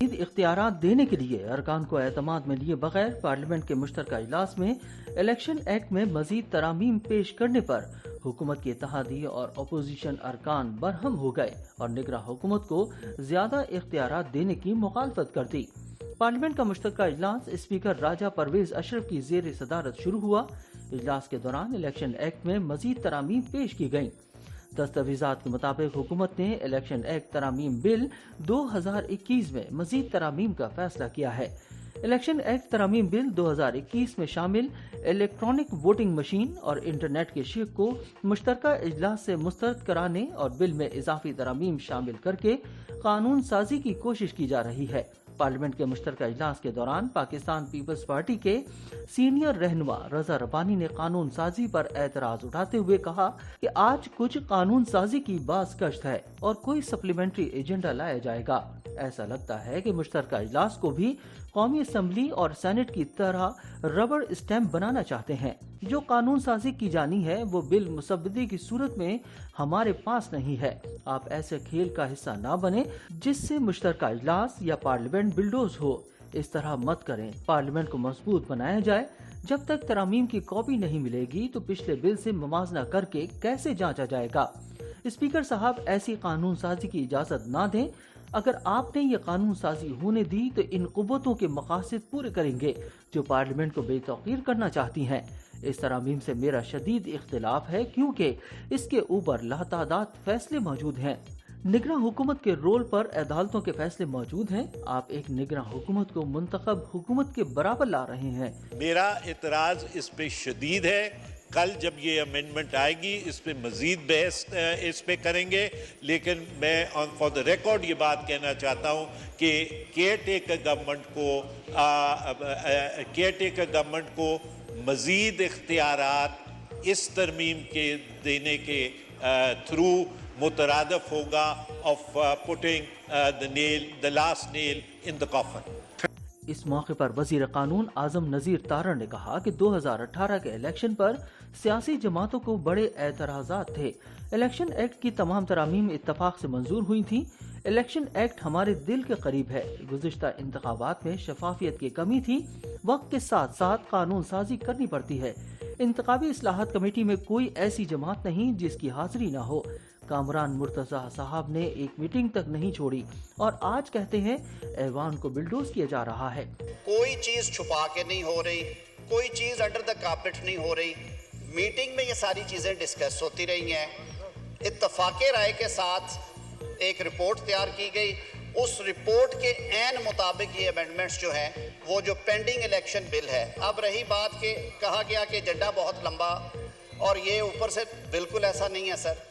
اختیارات دینے کے لیے ارکان کو اعتماد میں لیے بغیر پارلیمنٹ کے مشترکہ اجلاس میں الیکشن ایکٹ میں مزید ترامیم پیش کرنے پر حکومت کے اتحادی اور اپوزیشن ارکان برہم ہو گئے اور نگراں حکومت کو زیادہ اختیارات دینے کی مخالفت کر دی۔ پارلیمنٹ کا مشترکہ اجلاس اسپیکر راجہ پرویز اشرف کی زیر صدارت شروع ہوا۔ اجلاس کے دوران الیکشن ایکٹ میں مزید ترامیم پیش کی گئیں۔ دستاویزات کے مطابق حکومت نے الیکشن ایکٹ ترامیم بل 2021 میں مزید ترامیم کا فیصلہ کیا ہے۔ الیکشن ایکٹ ترامیم بل 2021 میں شامل الیکٹرانک ووٹنگ مشین اور انٹرنیٹ کے شق کو مشترکہ اجلاس سے مسترد کرانے اور بل میں اضافی ترامیم شامل کر کے قانون سازی کی کوشش کی جا رہی ہے۔ پارلیمنٹ کے مشترکہ اجلاس کے دوران پاکستان پیپلز پارٹی کے سینئر رہنما رضا ربانی نے قانون سازی پر اعتراض اٹھاتے ہوئے کہا کہ آج کچھ قانون سازی کی باز گشت ہے اور کوئی سپلیمنٹری ایجنڈا لایا جائے گا۔ ایسا لگتا ہے کہ مشترکہ اجلاس کو بھی قومی اسمبلی اور سینٹ کی طرح ربڑ اسٹیمپ بنانا چاہتے ہیں۔ جو قانون سازی کی جانی ہے وہ بل مسودے کی صورت میں ہمارے پاس نہیں ہے۔ آپ ایسے کھیل کا حصہ نہ بنیں جس سے مشترکہ اجلاس یا پارلیمنٹ بلڈوز ہو۔ اس طرح مت کریں۔ پارلیمنٹ کو مضبوط بنایا جائے۔ جب تک ترامیم کی کاپی نہیں ملے گی تو پچھلے بل سے موازنہ کر کے کیسے جانچا جائے گا؟ اسپیکر صاحب ایسی قانون سازی کی اجازت نہ دیں۔ اگر آپ نے یہ قانون سازی ہونے دی تو ان قوتوں کے مقاصد پورے کریں گے جو پارلیمنٹ کو بے توقیر کرنا چاہتی ہیں۔ اس ترامیم سے میرا شدید اختلاف ہے کیونکہ اس کے اوپر لاتعداد فیصلے موجود ہیں۔ نگراں حکومت کے رول پر عدالتوں کے فیصلے موجود ہیں۔ آپ ایک نگراں حکومت کو منتخب حکومت کے برابر لا رہے ہیں۔ میرا اعتراض اس پہ شدید ہے۔ کل جب یہ امینڈمنٹ آئے گی اس پہ مزید بحث اس پہ کریں گے، لیکن میں فار دا ریکارڈ یہ بات کہنا چاہتا ہوں کہ کیئر ٹیکر گورنمنٹ کو مزید اختیارات اس ترمیم کے دینے کے تھرو مترادف ہوگا of putting the last nail in the coffin۔ اس موقع پر وزیر قانون اعظم نذیر تارڑ نے کہا کہ 2018 کے الیکشن پر سیاسی جماعتوں کو بڑے اعتراضات تھے۔ الیکشن ایکٹ کی تمام ترامیم اتفاق سے منظور ہوئی تھیں۔ الیکشن ایکٹ ہمارے دل کے قریب ہے۔ گزشتہ انتخابات میں شفافیت کی کمی تھی۔ وقت کے ساتھ ساتھ قانون سازی کرنی پڑتی ہے۔ انتخابی اصلاحات کمیٹی میں کوئی ایسی جماعت نہیں جس کی حاضری نہ ہو۔ کامران مرتضیٰ صاحب نے ایک میٹنگ تک نہیں چھوڑی اور آج کہتے ہیں ایوان کو بلڈوز کیا جا رہا ہے۔ کوئی چیز چھپا کے نہیں ہو رہی، کوئی چیز انڈر دا کارپٹ نہیں ہو رہی۔ میٹنگ میں یہ ساری چیزیں ڈسکس ہوتی رہی ہیں۔ اتفاق رائے کے ساتھ ایک رپورٹ تیار کی گئی۔ اس رپورٹ کے عین مطابق یہ امینڈمنٹس جو ہیں وہ جو پینڈنگ الیکشن بل ہے۔ اب رہی بات کہ کہا گیا کہ ایجنڈا بہت لمبا، اور یہ اوپر سے بالکل ایسا نہیں ہے سر۔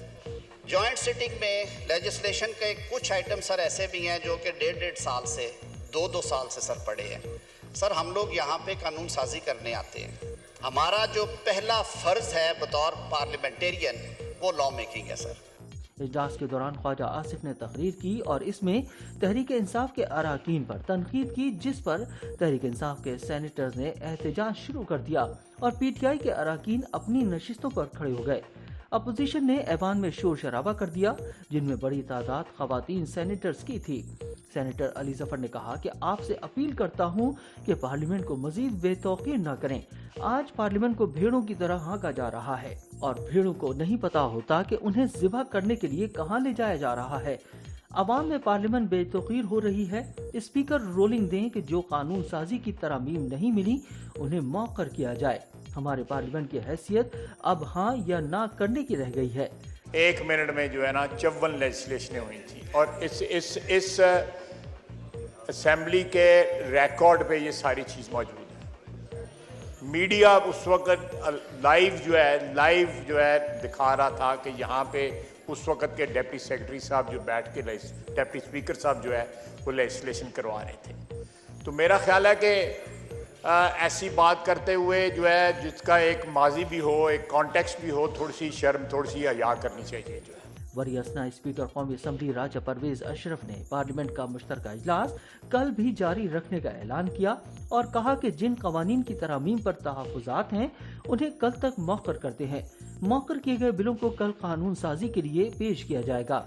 جوائنٹ سٹنگ میں لیجسلیشن کے کچھ آئٹم سر ایسے بھی ہیں جو کہ 1.5 سال سے 2 سال سے سر پڑے ہیں۔ سر ہم لوگ یہاں پہ قانون سازی کرنے آتے ہیں۔ ہمارا جو پہلا فرض ہے بطور پارلیمنٹیرین وہ لا میکنگ ہے سر۔ اجلاس کے دوران خواجہ آصف نے تقریر کی اور اس میں تحریک انصاف کے اراکین پر تنقید کی، جس پر تحریک انصاف کے سینیٹرز نے احتجاج شروع کر دیا اور پی ٹی آئی کے اراکین اپنی نشستوں پر کھڑے ہو گئے۔ اپوزیشن نے ایوان میں شور شرابہ کر دیا جن میں بڑی تعداد خواتین سینیٹرز کی تھی۔ سینیٹر علی ظفر نے کہا کہ آپ سے اپیل کرتا ہوں کہ پارلیمنٹ کو مزید بے توقیر نہ کریں۔ آج پارلیمنٹ کو بھیڑوں کی طرح ہانکا جا رہا ہے اور بھیڑوں کو نہیں پتا ہوتا کہ انہیں ذبح کرنے کے لیے کہاں لے جایا جا رہا ہے۔ عوام میں پارلیمنٹ بے توقیر ہو رہی ہے۔ اسپیکر رولنگ دیں کہ جو قانون سازی کی ترامیم نہیں ملی انہیں موخر کیا جائے۔ ہمارے پارلیمنٹ کی حیثیت اب ہاں یا نہ کرنے کی رہ گئی ہے۔ 1 منٹ میں جو ہے نا 54 لیجسلیشنیں ہوئی تھی اور اس اسمبلی کے ریکارڈ پہ یہ ساری چیز موجود ہے۔ میڈیا اس وقت لائیو جو ہے دکھا رہا تھا کہ یہاں پہ اس وقت کے ڈپٹی سیکرٹری صاحب جو بیٹھ کے ڈپٹی اسپیکر صاحب جو ہے وہ لیجسلیشن کروا رہے تھے۔ تو میرا خیال ہے کہ ایسی بات کرتے ہوئے جو ہے جس کا ایک ماضی بھی ہو، ایک کانٹیکسٹ بھی ہو، تھوڑی سی شرم، تھوڑی سی حیا کرنی چاہیے جو ہے۔ وری اثنا اسپیکر قومی اسمبلی راجہ پرویز اشرف نے پارلیمنٹ کا مشترکہ اجلاس کل بھی جاری رکھنے کا اعلان کیا اور کہا کہ جن قوانین کی ترامیم پر تحفظات ہیں انہیں کل تک موخر کرتے ہیں۔ موخر کیے گئے بلوں کو کل قانون سازی کے لیے پیش کیا جائے گا۔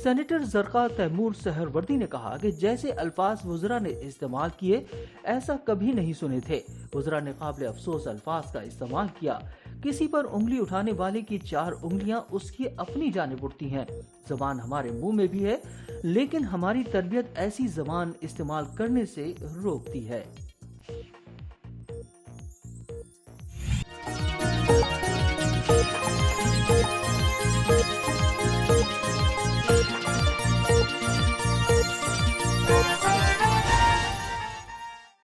سینیٹر زرقا تیمور سہروردی نے کہا کہ جیسے الفاظ وزراء نے استعمال کیے ایسا کبھی نہیں سنے تھے. وزراء نے قابل افسوس الفاظ کا استعمال کیا. کسی پر انگلی اٹھانے والے کی 4 انگلیاں اس کی اپنی جانب اٹھتی ہیں. زبان ہمارے منہ میں بھی ہے لیکن ہماری تربیت ایسی زبان استعمال کرنے سے روکتی ہے.